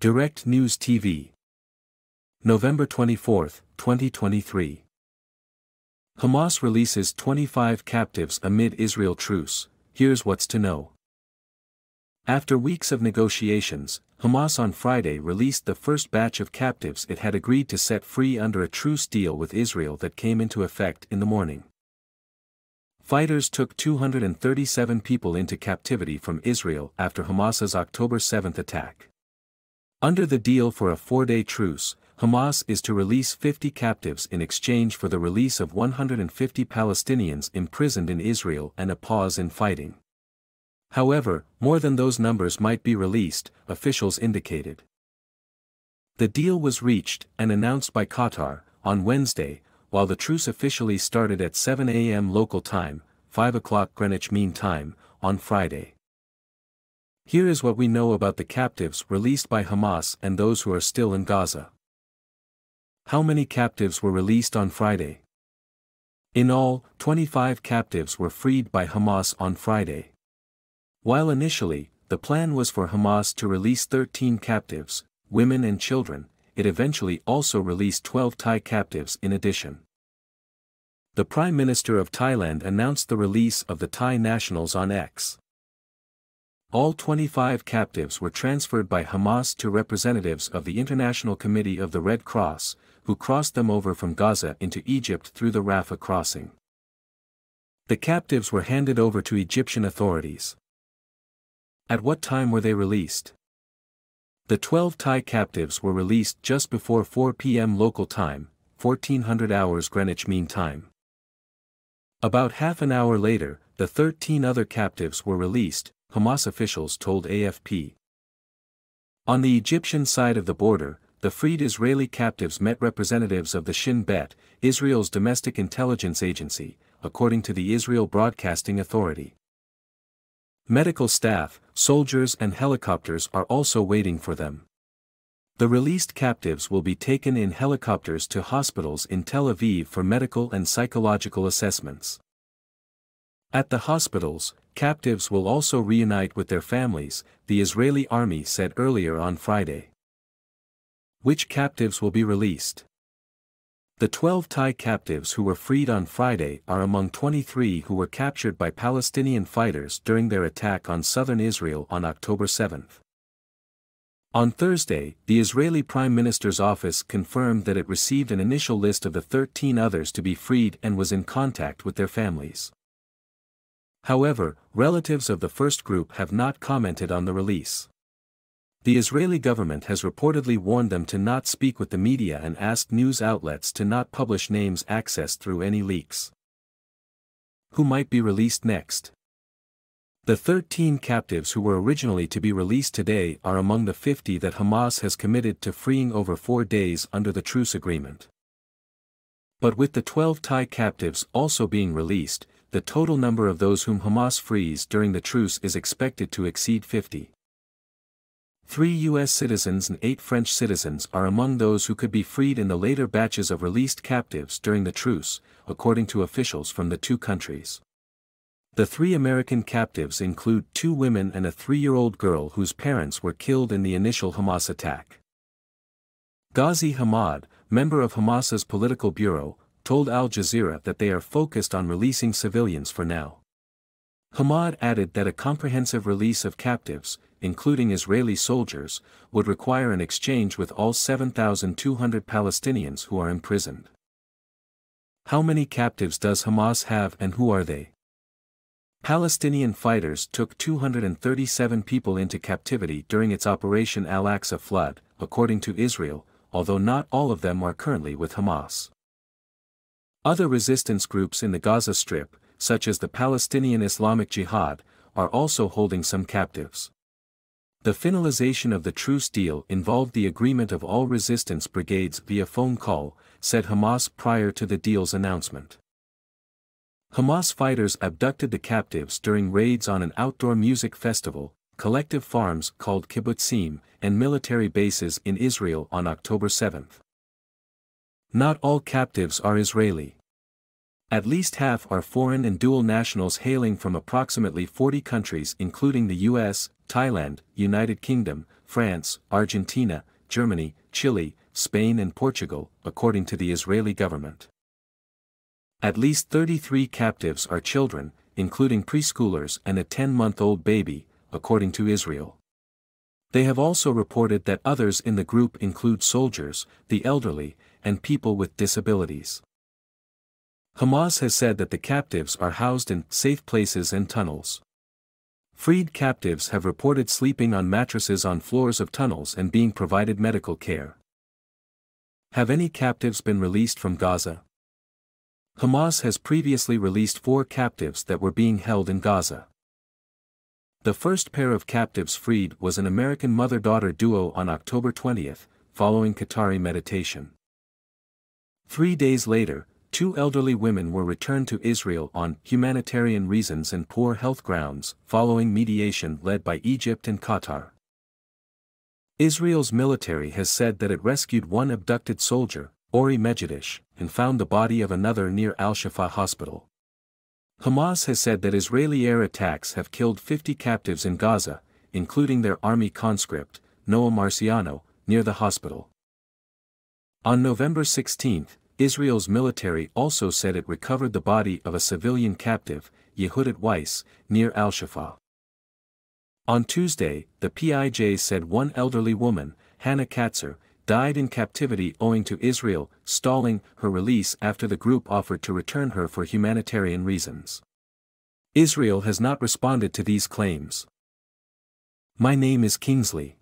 Direct News TV. November 24, 2023. Hamas releases 25 captives amid Israel truce. Here's what's to know. After weeks of negotiations, Hamas on Friday released the first batch of captives it had agreed to set free under a truce deal with Israel that came into effect in the morning. Fighters took 237 people into captivity from Israel after Hamas's October 7 attack. Under the deal for a 4-day truce, Hamas is to release 50 captives in exchange for the release of 150 Palestinians imprisoned in Israel and a pause in fighting. However, more than those numbers might be released, officials indicated. The deal was reached and announced by Qatar on Wednesday, while the truce officially started at 7 a.m. local time, 5 o'clock Greenwich Mean Time, on Friday. Here is what we know about the captives released by Hamas and those who are still in Gaza. How many captives were released on Friday? In all, 25 captives were freed by Hamas on Friday. While initially, the plan was for Hamas to release 13 captives, women and children, it eventually also released 12 Thai captives in addition. The Prime Minister of Thailand announced the release of the Thai nationals on X. All 25 captives were transferred by Hamas to representatives of the International Committee of the Red Cross, who crossed them over from Gaza into Egypt through the Rafah crossing. The captives were handed over to Egyptian authorities. At what time were they released? The 12 Thai captives were released just before 4 p.m. local time, 1400 hours Greenwich Mean Time. About half an hour later, the 13 other captives were released, Hamas officials told AFP. On the Egyptian side of the border, the freed Israeli captives met representatives of the Shin Bet, Israel's domestic intelligence agency, according to the Israel Broadcasting Authority. Medical staff, soldiers and helicopters are also waiting for them. The released captives will be taken in helicopters to hospitals in Tel Aviv for medical and psychological assessments. At the hospitals, captives will also reunite with their families, the Israeli army said earlier on Friday. Which captives will be released? The 12 Thai captives who were freed on Friday are among 23 who were captured by Palestinian fighters during their attack on southern Israel on October 7. On Thursday, the Israeli Prime Minister's office confirmed that it received an initial list of the 13 others to be freed and was in contact with their families. However, relatives of the first group have not commented on the release. The Israeli government has reportedly warned them to not speak with the media and asked news outlets to not publish names accessed through any leaks. Who might be released next? The 13 captives who were originally to be released today are among the 50 that Hamas has committed to freeing over 4 days under the truce agreement. But with the 12 Thai captives also being released, the total number of those whom Hamas frees during the truce is expected to exceed 50. 3 U.S. citizens and 8 French citizens are among those who could be freed in the later batches of released captives during the truce, according to officials from the two countries. The 3 American captives include 2 women and a 3-year-old girl whose parents were killed in the initial Hamas attack. Ghazi Hamad, member of Hamas's political bureau, told Al Jazeera that they are focused on releasing civilians for now. Hamad added that a comprehensive release of captives, including Israeli soldiers, would require an exchange with all 7,200 Palestinians who are imprisoned. How many captives does Hamas have and who are they? Palestinian fighters took 237 people into captivity during its Operation Al-Aqsa Flood, according to Israel, although not all of them are currently with Hamas. Other resistance groups in the Gaza Strip, such as the Palestinian Islamic Jihad, are also holding some captives. The finalization of the truce deal involved the agreement of all resistance brigades via phone call, said Hamas prior to the deal's announcement. Hamas fighters abducted the captives during raids on an outdoor music festival, collective farms called kibbutzim, and military bases in Israel on October 7. Not all captives are Israeli. At least half are foreign and dual nationals hailing from approximately 40 countries including the US, Thailand, United Kingdom, France, Argentina, Germany, Chile, Spain and Portugal, according to the Israeli government. At least 33 captives are children, including preschoolers and a 10-month-old baby, according to Israel. They have also reported that others in the group include soldiers, the elderly, and people with disabilities. Hamas has said that the captives are housed in safe places and tunnels. Freed captives have reported sleeping on mattresses on floors of tunnels and being provided medical care. Have any captives been released from Gaza? Hamas has previously released 4 captives that were being held in Gaza. The first pair of captives freed was an American mother-daughter duo on October 20, following Qatari mediation. 3 days later, 2 elderly women were returned to Israel on humanitarian reasons and poor health grounds, following mediation led by Egypt and Qatar. Israel's military has said that it rescued one abducted soldier, Ori Megidish, and found the body of another near Al-Shifa hospital. Hamas has said that Israeli air attacks have killed 50 captives in Gaza, including their army conscript, Noah Marciano, near the hospital. On November 16, Israel's military also said it recovered the body of a civilian captive, Yehudit Weiss, near Al-Shifa. On Tuesday, the PIJ said one elderly woman, Hannah Katzer, died in captivity owing to Israel stalling her release after the group offered to return her for humanitarian reasons. Israel has not responded to these claims. My name is Kingsley.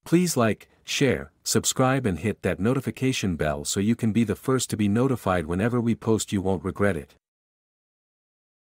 Please like, share, subscribe and hit that notification bell so you can be the first to be notified whenever we post. You won't regret it.